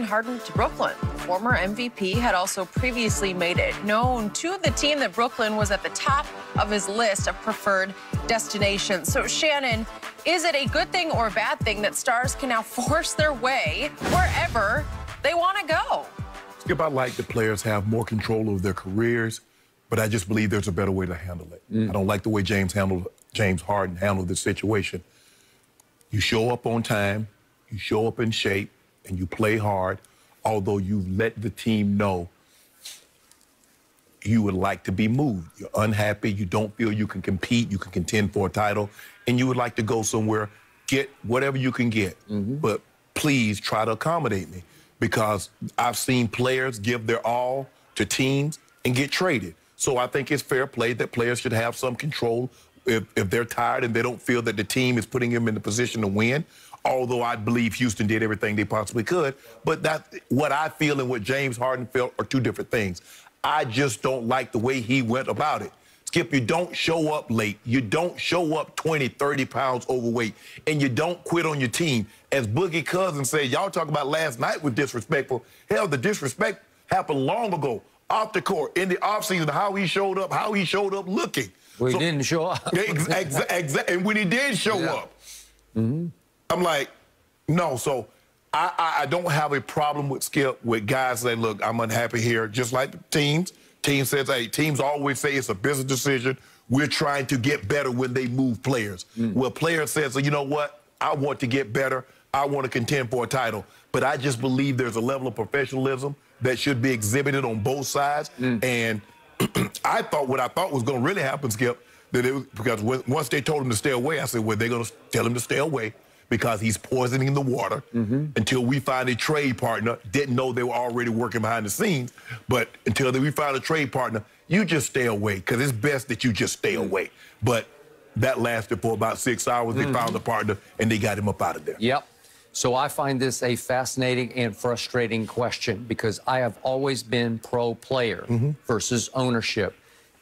Kevin Harden to Brooklyn. The former MVP had also previously made it known to the team that Brooklyn was at the top of his list of preferred destinations. So, Shannon, is it a good thing or a bad thing that stars can now force their way wherever they want to go? Skip, I like the players have more control over their careers, but I just believe there's a better way to handle it. I don't like the way James Harden handled this situation. You show up on time, you show up in shape, and you play hard, although you've let the team know you would like to be moved. You're unhappy, you don't feel you can compete, you can contend for a title, and you would like to go somewhere, get whatever you can get. But please try to accommodate me, because I've seen players give their all to teams and get traded. So I think it's fair play that players should have some control if they're tired and they don't feel that the team is putting them in the position to win. Although I believe Houston did everything they possibly could. But what I feel and what James Harden felt are two different things. I just don't like the way he went about it. Skip, you don't show up late. You don't show up 20, 30 pounds overweight. And you don't quit on your team. As Boogie Cousins said, y'all talk about last night was disrespectful. Hell, the disrespect happened long ago. Off the court, in the offseason, how he showed up looking. Well, he didn't show up. And when he did show up, I'm like, no. So I don't have a problem with Skip, with guys saying, look, I'm unhappy here, just like the teams. Team says, hey, teams always say it's a business decision. We're trying to get better when they move players. Well, players says, you know what? I want to get better. I want to contend for a title. But I just believe there's a level of professionalism that should be exhibited on both sides. And what I thought was going to really happen, Skip, that it was because once they told him to stay away, I said, well, they're going to tell him to stay away because he's poisoning the water until we find a trade partner. Didn't know they were already working behind the scenes, but until we find a trade partner, you just stay away, because it's best that you just stay away. But that lasted for about 6 hours. They found a partner, and they got him up out of there. Yep. So I find this a fascinating and frustrating question, because I have always been pro-player versus ownership.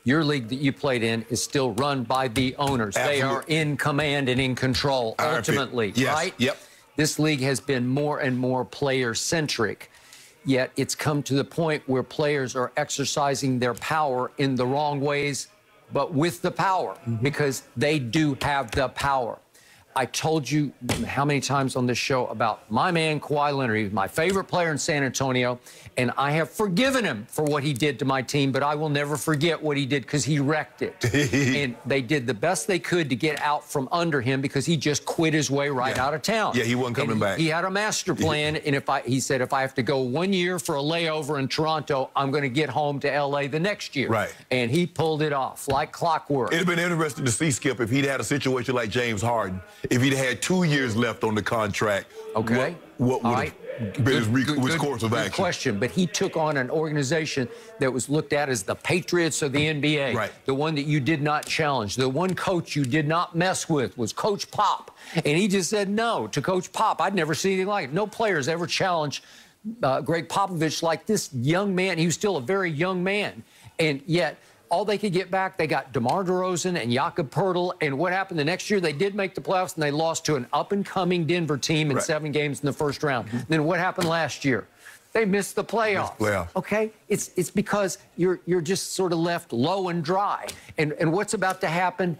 Your league that you played in is still run by the owners. Absolutely. They are in command and in control, ultimately, right? Yep. This league has been more and more player-centric, yet it's come to the point where players are exercising their power in the wrong ways, but with the power, because they do have the power. I told you how many times on this show about my man Kawhi Leonard. He's my favorite player in San Antonio, and I have forgiven him for what he did to my team, but I will never forget what he did, because he wrecked it. And they did the best they could to get out from under him, because he just quit his way out of town. Yeah, he wasn't coming back. He had a master plan, and he said, if I have to go 1 year for a layover in Toronto, I'm going to get home to L.A. the next year. Right. And he pulled it off like clockwork. It'd have been interesting to see, Skip, if he'd had a situation like James Harden. If he'd had 2 years left on the contract, okay, what would have been his course of action? Good question, but he took on an organization that was looked at as the Patriots of the NBA. Right. The one that you did not challenge. The one coach you did not mess with was Coach Pop. And he just said no to Coach Pop. I'd never seen anything like it. No players ever challenged Greg Popovich like this young man. He was still a very young man. And yet, all they could get back, they got DeMar DeRozan and Jakob Poeltl. And what happened the next year? They did make the playoffs, and they lost to an up-and-coming Denver team in 7 games in the first round. Then what happened last year? They missed the playoffs. Okay? It's because you're just sort of left low and dry. And what's about to happen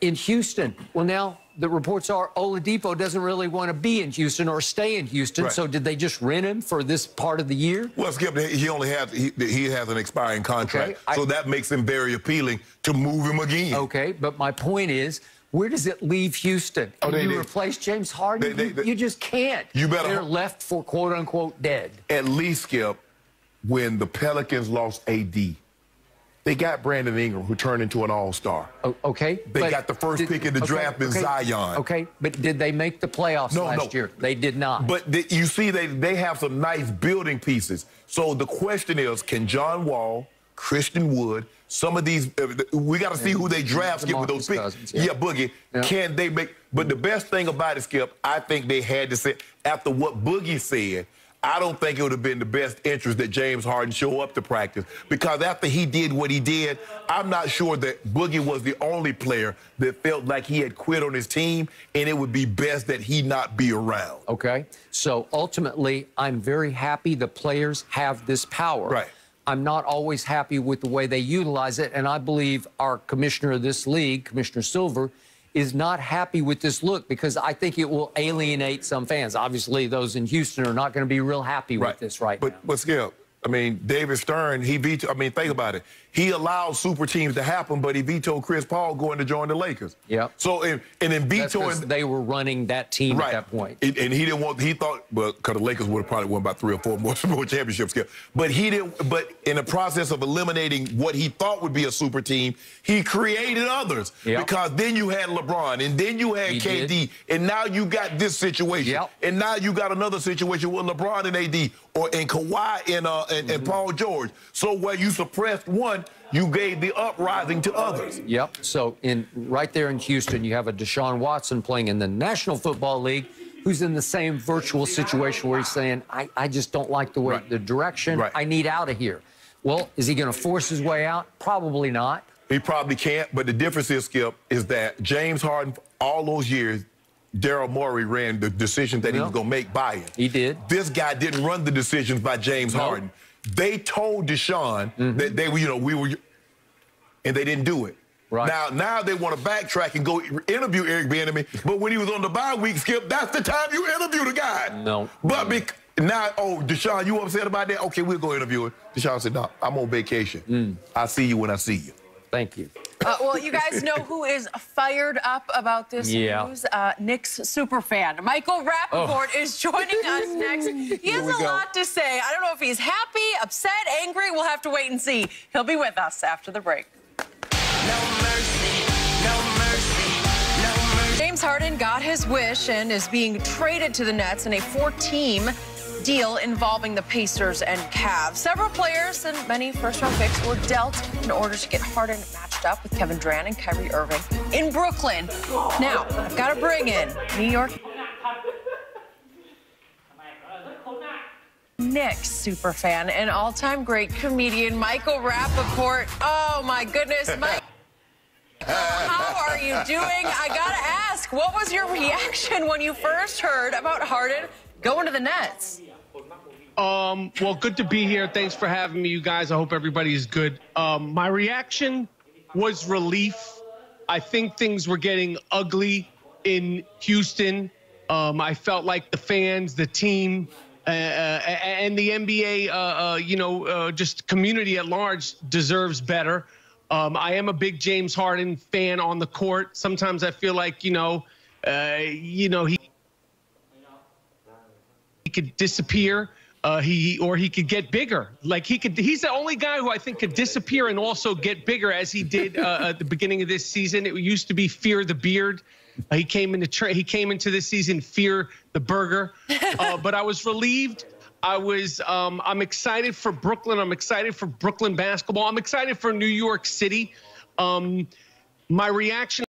in Houston? Well, now the reports are Oladipo doesn't really want to be in Houston or stay in Houston. So did they just rent him for this part of the year? Well, Skip, he has an expiring contract, so that makes him very appealing to move him again. Okay, but my point is, where does it leave Houston? Can you replace James Harden? You just can't. They're left for quote-unquote dead. At least, Skip, when the Pelicans lost AD, they got Brandon Ingram, who turned into an all-star. Okay. They got the first pick in the draft in Zion. Okay, but did they make the playoffs last year? They did not. But you see, they have some nice building pieces. So the question is, can John Wall, Christian Wood, some of these, we got to see who they draft, Skip, with those picks. Cousins, Boogie. Can they make, but the best thing about it, Skip, I think they had to say, after what Boogie said, I don't think it would have been the best interest that James Harden show up to practice, because after he did what he did, I'm not sure that Boogie was the only player that felt like he had quit on his team, and it would be best that he not be around. Okay. So ultimately, I'm very happy the players have this power. Right. I'm not always happy with the way they utilize it, and I believe our commissioner of this league, Commissioner Silver, is not happy with this look, because I think it will alienate some fans. Obviously, those in Houston are not going to be real happy with this now. But Skip, I mean, David Stern, he vetoed. I mean, think about it. He allowed super teams to happen, but he vetoed Chris Paul going to join the Lakers. Yeah. So, and then vetoing. They were running that team at that point. And he didn't want, he thought, well, because the Lakers would have probably won about 3 or 4 more championships. But he didn't, but in the process of eliminating what he thought would be a super team, he created others. Yep. Because then you had LeBron, and then you had KD, and now you got this situation. Yep. And now you got another situation with LeBron and AD, and Kawhi and Paul George. So where you suppressed one, you gave the uprising to others. Yep. So right there in Houston, you have a Deshaun Watson playing in the National Football League, who's in the same virtual situation where he's saying, I just don't like the way, the direction. I need out of here. Well, is he going to force his way out? Probably not. He probably can't. But the difference is, Skip, is that James Harden, all those years, Daryl Morey ran the decisions that he was going to make by him. He did. This guy didn't run the decisions by James Harden. They told Deshaun that they were, we were, and they didn't do it. Right. Now they want to backtrack and go interview Eric Bieniemy. But when he was on the bye week, Skip, that's the time you interview the guy. No. But now, Deshaun, you upset about that? Okay, we'll go interview him. Deshaun said, no, I'm on vacation. I'll see you when I see you. Thank you. Well, you guys know who is fired up about this news? Knicks superfan. Michael Rappaport is joining us next. He has a lot to say. I don't know if he's happy, upset, angry. We'll have to wait and see. He'll be with us after the break. James Harden got his wish and is being traded to the Nets in a 4-team deal involving the Pacers and Cavs. Several players and many first-round picks were dealt in order to get Harden matched up with Kevin Durant and Kyrie Irving in Brooklyn. Now, I've got to bring in New York Knicks superfan and all-time great comedian Michael Rappaport. Oh, my goodness, Mike. How are you doing? I got to ask, what was your reaction when you first heard about Harden going to the Nets? Well, good to be here. Thanks for having me, you guys. I hope everybody is good. My reaction was relief. I think things were getting ugly in Houston. I felt like the fans, the team, and the NBA, just community at large deserves better. I am a big James Harden fan on the court. Sometimes I feel like, he could disappear. He could get bigger. Like he's the only guy who I think could disappear and also get bigger, as he did at the beginning of this season. It used to be Fear the Beard. He came into this season Fear the Burger. But I was relieved. I'm excited for Brooklyn. I'm excited for Brooklyn basketball. I'm excited for New York City. My reaction